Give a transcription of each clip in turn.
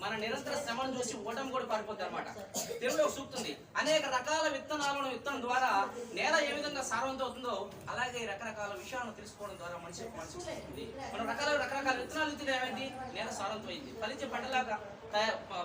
మన నిరంతర శ్రమను చూసి ఓటమి కూడా పారిపోద్ది అనమాట. తెలుగులో సూక్తుంది, అనేక రకాల విత్తనాలను విత్తడం ద్వారా నేల ఏ విధంగా సారవంతం అవుతుందో అలాగే రకరకాల విషయాలను తెలుసుకోవడం ద్వారా మనసుకు వస్తుంది. మనం రకరకాల విత్తనాలు విత్తితే ఏమైంది, నేల సారవంతమైంది, ఫలించే పంటలాగా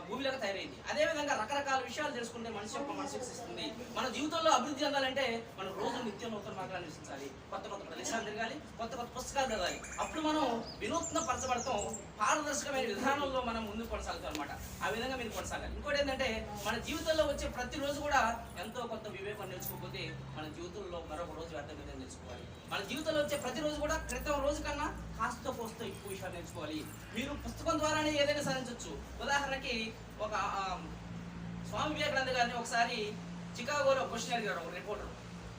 భూమిలాగా తయారైంది. అదే విధంగా రకరకాల విషయాలు తెలుసుకుంటే మనసుకు వికసిస్తుంది. మన జీవితంలో అభివృద్ధి చెందాలంటే మనం రోజు నిత్యం నూతన మార్గాలు నివసించాలి, కొత్త కొత్త ప్రదేశాలు తిరగాలి, కొత్త కొత్త పుస్తకాలు చదవాలి. అప్పుడు మనం వినూత్న పరచబడతాం, పారదర్శకమైన విధానంలో మనం ముందుకు కొనసాగుతాం అనమాట. ఆ విధంగా మీరు కొనసాగాలి. ఇంకోటి ఏంటంటే మన జీవితంలో వచ్చే ప్రతిరోజు కూడా ఎంతో కొంత వివేకం నేర్చుకోకపోతే మన జీవితంలో మరొక రోజు వ్యర్థంగా నేర్చుకోవాలి. మన జీవితంలో వచ్చే ప్రతిరోజు కూడా క్రితం రోజు కన్నా కాస్త పోస్తో ఎక్కువ విషయాలు నేర్చుకోవాలి. మీరు పుస్తకం ద్వారానే ఏదైనా సాధించవచ్చు. ఉదాహరణకి ఒక స్వామి వివేకానంద గారిని ఒకసారి చికాగోలో క్వశ్చన్ అడిగారు ఒక రిపోర్టర్.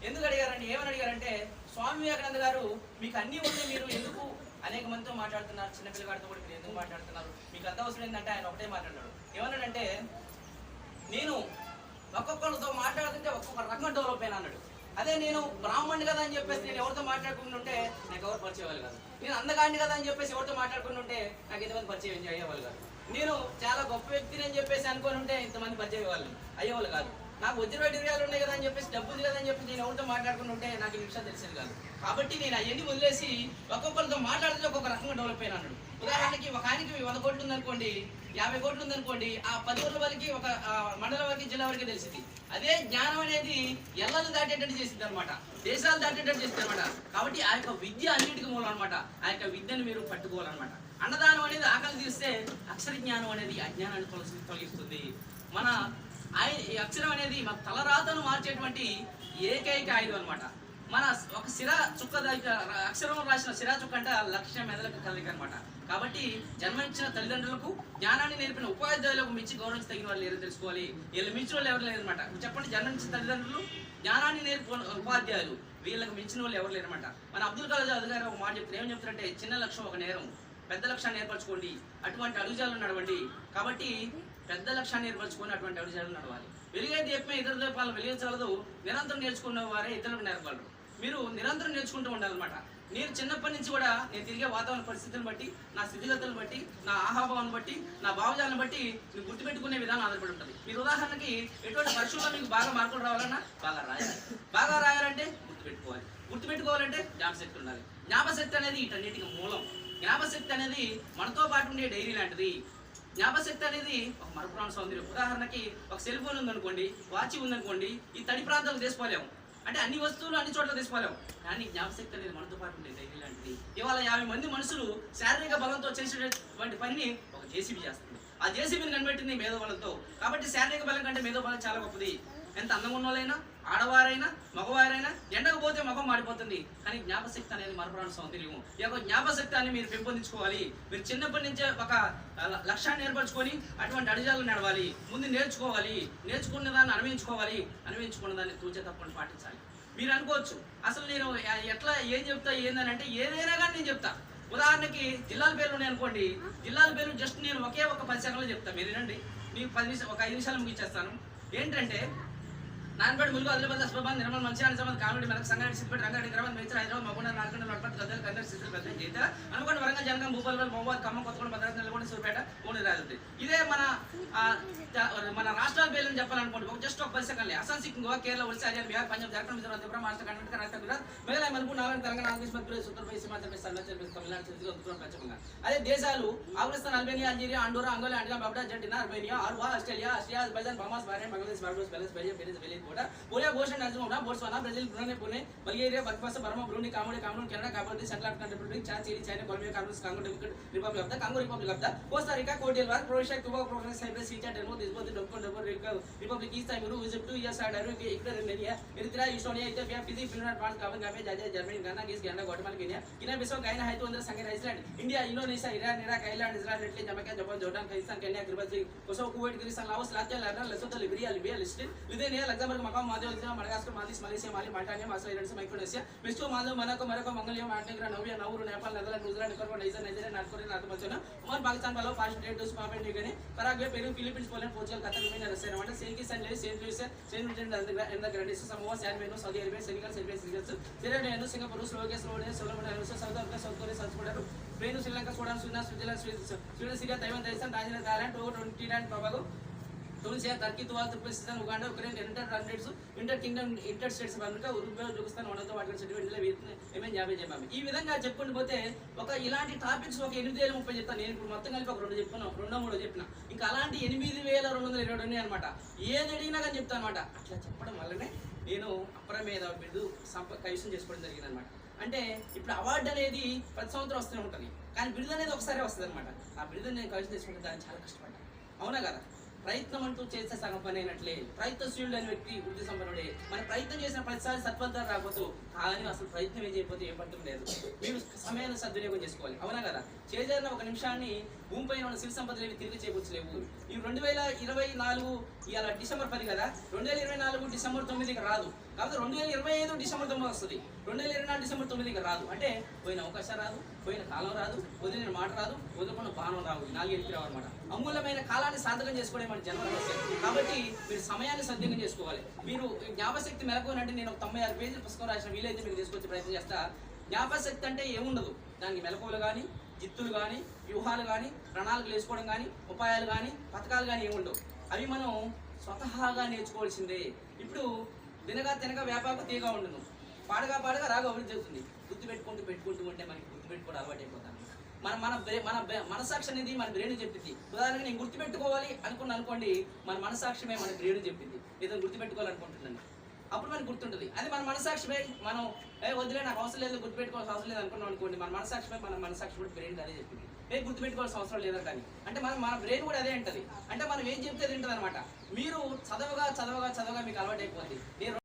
ఎందుకు అడిగారంటే, ఏమని అడిగారంటే, స్వామి వివేకానంద గారు మీకు అన్నీ ఉంటే మీరు ఎందుకు అనేక మందితో మాట్లాడుతున్నారు, చిన్నపిల్లగాడితో కూడా మీరు ఎందుకు మాట్లాడుతున్నారు, మీకు అంత అవసరం ఏంటంటే ఆయన ఒకటే మాట్లాడాడు. ఏమన్నాడంటే, నేను ఒక్కొక్కరితో మాట్లాడుతుంటే ఒక్కొక్క రకంగా డెవలప్ అయినా అన్నాడు. అదే నేను బ్రాహ్మణుడు కదా అని చెప్పేసి నేను ఎవరితో మాట్లాడుకుంటుంటే నాకు ఎవరు పరిచయం కాదు. నేను అందగాడిని కదా అని చెప్పేసి ఎవరితో మాట్లాడుకుంటుంటే నాకు ఇంతమంది పరిచయం అయ్యేవాళ్ళు కాదు. నేను చాలా గొప్ప వ్యక్తిని అని చెప్పేసి అనుకుని ఉంటే ఇంతమంది పరిచయం అయ్యేవాళ్ళు కాదు. నాకు వజ్రవైడర్యాలు ఉన్నాయి కదా అని చెప్పేసి, డబ్బు ఉంది కదా అని చెప్పేసి నేను ఎవరితో మాట్లాడుకుంటుంటే నాకు ఈ విషయాలు తెలిసేది కాదు. కాబట్టి నేను అవన్నీ వదిలేసి ఒక్కొక్కరితో మాట్లాడితే ఒక్కొక్క రకంగా డెవలప్ అయినా అన్నాడు. ఉదాహరణకి ఒక ఆయనకి 100 కోట్లు ఉందనుకోండి, 50 కోట్లు ఉందనుకోండి, ఆ 10 ఊర్ల వరకు, ఒక మండలం వరకు, జిల్లా వరకు తెలిసింది. అదే జ్ఞానం అనేది ఎల్లలు దాటేటట్టు చేసింది అనమాట, దేశాలు దాటేటట్టు చేసింది అనమాట. కాబట్టి ఆ యొక్క విద్య అన్నిటికీ మూలం అనమాట. ఆ యొక్క విద్యను మీరు పట్టుకోవాలన్నమాట. అన్నదానం అనేది ఆకలి తీస్తే, అక్షర జ్ఞానం అనేది అజ్ఞానాన్ని తొలగిస్తుంది. మన ఈ అక్షరం అనేది మన తలరాతను మార్చేటువంటి ఏకైక ఆయుధం అనమాట. మన ఒక సిరా చుక్క అక్షరం రాసిన సిరా చుక్క అంటే 1,00,000 మెదలకు కదలిక అనమాట. కాబట్టి జన్మించిన తల్లిదండ్రులకు, జ్ఞానాన్ని నేర్పిన ఉపాధ్యాయులకు మించి గౌరవించి తగిన వాళ్ళు లేరో తెలుసుకోవాలి. వీళ్ళు మించిన వాళ్ళు ఎవరు లేరనమాట. చెప్పండి, జన్మించిన తల్లిదండ్రులు, జ్ఞానాన్ని నేర్పిన ఉపాధ్యాయులు, వీళ్ళకి మించిన వాళ్ళు ఎవరు లేరనమాట. మన అబ్దుల్ కలాం గారు ఒక మాట చెప్తారు. ఏం చెప్తారంటే, చిన్న లక్ష్యం ఒక నేరం, పెద్ద లక్ష్యాన్ని ఏర్పరచుకోండి, అటువంటి అడుగుజాలను నడవండి. కాబట్టి పెద్ద లక్ష్యాన్ని ఏర్పరచుకొని అటువంటి అడుగుజాలను నడవాలి. వెలిగే దీపమే ఇతర దీపాలను వెలిగించగలదు, నిరంతరం నేర్చుకున్న వారే ఇతరులకు నేర్పగలరు. మీరు నిరంతరం నేర్చుకుంటూ ఉండాలన్నమాట. నేను చిన్నప్పటి నుంచి కూడా నేను తిరిగే వాతావరణ పరిస్థితులను బట్టి, నా స్థితిగతులను బట్టి, నా ఆహాభావాన్ని బట్టి, నా భావజాలను బట్టి మీరు గుర్తుపెట్టుకునే విధానం ఆధారపడి ఉంటుంది. మీరు ఉదాహరణకి ఎటువంటి పరీక్షల్లో మీకు బాగా మార్కులు రావాలన్నా బాగా రాయాలి. బాగా రాయాలంటే గుర్తుపెట్టుకోవాలి. గుర్తుపెట్టుకోవాలంటే జ్ఞాపశక్తి ఉండాలి. జ్ఞాపశక్తి అనేది వీటన్నిటికీ మూలం. జ్ఞాపశక్తి అనేది మనతో పాటు ఉండే డైరీ లాంటిది. జ్ఞాపశక్తి అనేది ఒక మరపురాణ సౌందర్యం. ఉదాహరణకి ఒక సెల్ ఫోన్ ఉందనుకోండి, వాచ్ ఉందనుకోండి, ఈ తడి ప్రాంతాలు తీసుకోలేము. అంటే అన్ని వస్తువులు అన్ని చోట్ల తీసుకోలేము. కానీ జ్ఞాపశక్తి అనేది మనతో పాటు ఉండే డైరీ లాంటిది. ఇవాళ 50 మంది మనుషులు శారీరక బలంతో చేసేటటువంటి పనిని ఒక జేసీబీ చేస్తుంది. ఆ జేసీబీని కనిపెట్టింది మేధోబలంతో. కాబట్టి శారీరక బలం కంటే మేధోబలం చాలా గొప్పది. ఎంత అందంగా ఉన్న వాళ్ళైనా, ఆడవారైనా, మగవారైనా ఎండకపోతే ముఖం మాడిపోతుంది. కానీ జ్ఞాపశక్తి అనేది మరపురాణ సౌందర్యం. ఈ యొక్క జ్ఞాపశక్తిని మీరు పెంపొందించుకోవాలి. మీరు చిన్నప్పటి నుంచే ఒక లక్ష్యాన్ని ఏర్పరచుకొని అటువంటి అడుగుజాలను నడవాలి. ముందు నేర్చుకోవాలి, నేర్చుకున్న దాన్ని అనుభవించుకున్న దాన్ని తూచే తప్పని పాటించాలి. మీరు అనుకోవచ్చు, అసలు నేను ఎట్లా ఏం చెప్తా ఏందనంటే, ఏదైనా కానీ నేను చెప్తా. ఉదాహరణకి జిల్లాల పేర్లు ఉన్నాయి అనుకోండి, జిల్లాల పేర్లు జస్ట్ నేను ఒక 10 సెకండ్లో చెప్తాను. మీరు వినండి, మీకు 5 నిమిషాలు ముగించేస్తాను. ఏంటంటే, నాన్నపేట ములుగు ఆదిలాబాద్ అస్బాబాద్ నిర్మల్ మంచిర్యాల నిజామాబాద్ కామెడీ మెదక్ సంగారెడ్డి సిద్దిపేట రంగారెడ్డి హైదరాబాద్ మేడ్చల్ హైదరాబాద్ మహబూబ్ నగర్ నల్గొండ నల్గొండ గద్దెల కన్నడ సిరిసిల్ల పెద్దపల్లి జీత అనుకోండి వరంగల్ జనగాం భూపాలపల్లి మహబూబాద్ ఖమ్మం కొత్తగూడెం భద్రాద్రి నల్గొండ సూర్యాపేట కోనేరు రాజుద్ది. ఇదే మన రాష్ట్రాల పేర్లను చెప్పాలనుకోండి, జస్ట్ ఒక 10 సెకండ్లే. అస్సాం, సిక్కిం, గోవా, కేరళ, ఒడిశా, హర్యానా, బీహార్, పంజాబ్, జార్ఖండ్, మిజోరాం, త్రిపుర, మహారాష్ట్ర, కర్ణాటక, రాజస్థాన్, గుజరాత్, మేఘాలయ, మణిపూర్, నాగాలాండ్, తెలంగాణ, ఆంధ్రప్రదేశ్, మధ్యప్రదేశ్, ఉత్తరప్రదేశ్, హిమాచల్ ప్రదేశ్, అరుణాచల్ ప్రదేశ్, తమిళనాడు, ఛత్తీస్గఢ్, ఉత్తరాఖండ్, పశ్చిమ బెంగాల్. అదే దేశాలు Afghanistan, Albania, Algeria, Andorra, Angola, Andorra, Barbuda, Argentina, Armenia, Aruba, Australia, Azerbaijan, Bahamas, Bahrain, Bangladesh, Barbados, Belarus, Belgium, Paris, Benin, Bolivia, Bosnia, Argentina, Botswana, Brazil, Brunei, Pune, Bulgaria, Burma, Burma, Brunei, Cameroon, Canada, Cambodia, Central African Republic, Chad, Chile, China, Colombia, Congo, Congo Republic of the Costa Rica, Cote d'Ivoire, Croatia, Cuba, France, Cyprus, Egypt, Denmark, Lisbon, Republic East Timor, Egypt, US, Arabia, Ecuador, Armenia, Eritrea, Estonia, Ethiopia, Fiji, Finland, France, Gabon, Gambia, Georgia, Germany, Ghana, Greece, Guyana, Guatemala, Guinea Bissau, Guyana, Haiti, Honduras, Hungary, Iceland, India, Indonesia, Iran, Iraq, Ireland, Israel, Italy, Jamaica, Japan, Jordan, Kazakhstan, Kenya, Kyrgyz, Kosovo, Kuwait, Greece, Laos, Latvia, Lebanon, Lesotho, Libya, లిస్టన్, Lithuania, Luxembourg, Macau, Maldives, Madagascar, Maldives, Malaysia, Mali, Malta, మాస్ట్రేలియా, Micronesia, Mexico, Maldive, Monaco, Mongolia, Montenegro, నౌరియా, Nauru, Nepal, Netherland, New Zealand, Nicaragua, Nigeria, North Korea, North Malaysia, Oman, Pakistan, బలో, Pakistan, Papua New Guinea, Paraguay, Peru, Philippines, Poland, Portugal, Qatar, Romania, Russia అనమాట. Saint Kitts and Nevis, Saint Louis, Saint Vincent and the Grenadines, Samoa, San Marino, Saudi Arabia, Senegal, Sierra Leone, Singapore, Slovakia, Slovenia, Solomon Islands, South Africa, South Korea, South Sudan, Spain, Sri Lanka, Sudan, Switzerland, Sweden, Syria, Taiwan, Thailand, Tanzania, Thailand, Togo, Trinidad and Tobago, tunisia, turkey, tuvalu, turkmenistan, uganda, ukraine, united kingdom, united states of america, uruguay, uzbekistan, వనతో వాటికి settlement ఏమేమి 50 చెప్పాము. ఈ విధంగా చెప్పుకుంటూ పోతే ఒక ఇలాంటి topics ఒక 8,030 చెప్తాను. నేను ఇప్పుడు మొత్తం కలిపి ఒక 2 చెప్పాను, 2 చెప్పిన. ఇంకా అలాంటి 8,222 ఉన్నాయి అనమాట. ఏది అడిగినా కానీ చెప్తాను అనమాట. అట్లా చెప్పడం వల్లనే నేను అప్రమేధ బిరుదు కైవసం చేసుకోవడం జరిగింది అనమాట. అంటే ఇప్పుడు అవార్డు అనేది ప్రతి సంవత్సరం వస్తూనే ఉంటుంది, కానీ బిరుదు అనేది ఒకసారి వస్తుంది అనమాట. ఆ బిరుదుని నేను కైవసం చేసుకుంటే దాన్ని చాలా కష్టపడ్డాను. అవునా కదా? ప్రయత్నం అంటూ చేసే సగం పని అయినట్లే. ప్రయత్నశీలుడు అనే వ్యక్తి వృద్ధి సంపన్నుడే. మనం ప్రయత్నం చేసిన ప్రతిసారి సత్ఫలితాలు రాకపోతే, కానీ అసలు ప్రయత్నం ఏం చేయకపోతే ఏ ఫలితం లేదు. మీరు సమయాన్ని సద్వినియోగం చేసుకోవాలి. అవునా కదా? చేజారిన ఒక నిమిషాన్ని భూమిపైన ఉన్న సిరి సంపదలు ఏవి తిరిగి చేకూర్చలేవు. ఈ 2024 ఇవాళ డిసెంబర్ 10 కదా, 2024 డిసెంబర్ 9 రాదు. కాబట్టి 2025 డిసెంబర్ 9 వస్తుంది. 2024 డిసెంబర్ 9 రాదు. అంటే పోయిన అవకాశం రాదు, పోయిన కాలం రాదు, వదిలిన మాట రాదు, వదులుకున్న బాణం రావు. 4 రావు అనమాట. అమూల్యమైన కాలాన్ని సాధకం చేసుకోవడం మన జన్మ రహస్యం. కాబట్టి మీరు సమయాన్ని సద్వినియోగం చేసుకోవాలి. మీరు జ్ఞాపశక్తి మెలకువనంటే నేను ఒక 96 పేజీల పుస్తకం రాసిన, వీలైతే మీకు తీసుకొచ్చే ప్రయత్నం చేస్తా. జ్ఞాపశక్తి అంటే ఏముండదు, దానికి మెలకువలు కానీ, జిత్తులు కానీ, వ్యూహాలు కానీ, ప్రణాళికలు వేసుకోవడం కానీ, ఉపాయాలు కానీ, పథకాలు కానీ ఏముండవు. అవి మనం స్వతహాగా నేర్చుకోవాల్సిందే. ఇప్పుడు తినగా వేపాకు తీగా ఉండను, పాడగా రాగా అభివృద్ధి చెందుతుంది. పెట్టుకుంటూ ఉంటే మనకి గుర్తుపెట్టుకోవడం అలవాటు అయిపోతాను. మన మనసాక్షి అనేది మన బ్రెయిన్ చెప్పింది. ఉదాహరణకు నేను గుర్తుపెట్టుకోవాలి అనుకోండి, మన మనసాక్షిమే మన బ్రెయిన్ చెప్పింది ఏదో గుర్తుపెట్టుకోవాలనుకుంటున్నాను, అప్పుడు మనకు గుర్తుంటుంది. అది మన మనసాక్షిపై మనం వదిలే నాకు అవసరం లేదు, గుర్తుపెట్టుకోవాల్సిన అవసరం లేదు అనుకున్నాం అనుకోండి, మన మనసాక్షి కూడా బ్రెయిన్ అదే చెప్పింది, గుర్తుపెట్టుకోవాల్సిన అవసరం లేదంట అని. అంటే మన బ్రెయిన్ కూడా అదే అంటది. అంటే మనం ఏం చెప్తే తింటుంది అనమాట. మీరు చదవగా మీకు అలవాటు అయిపోతుంది.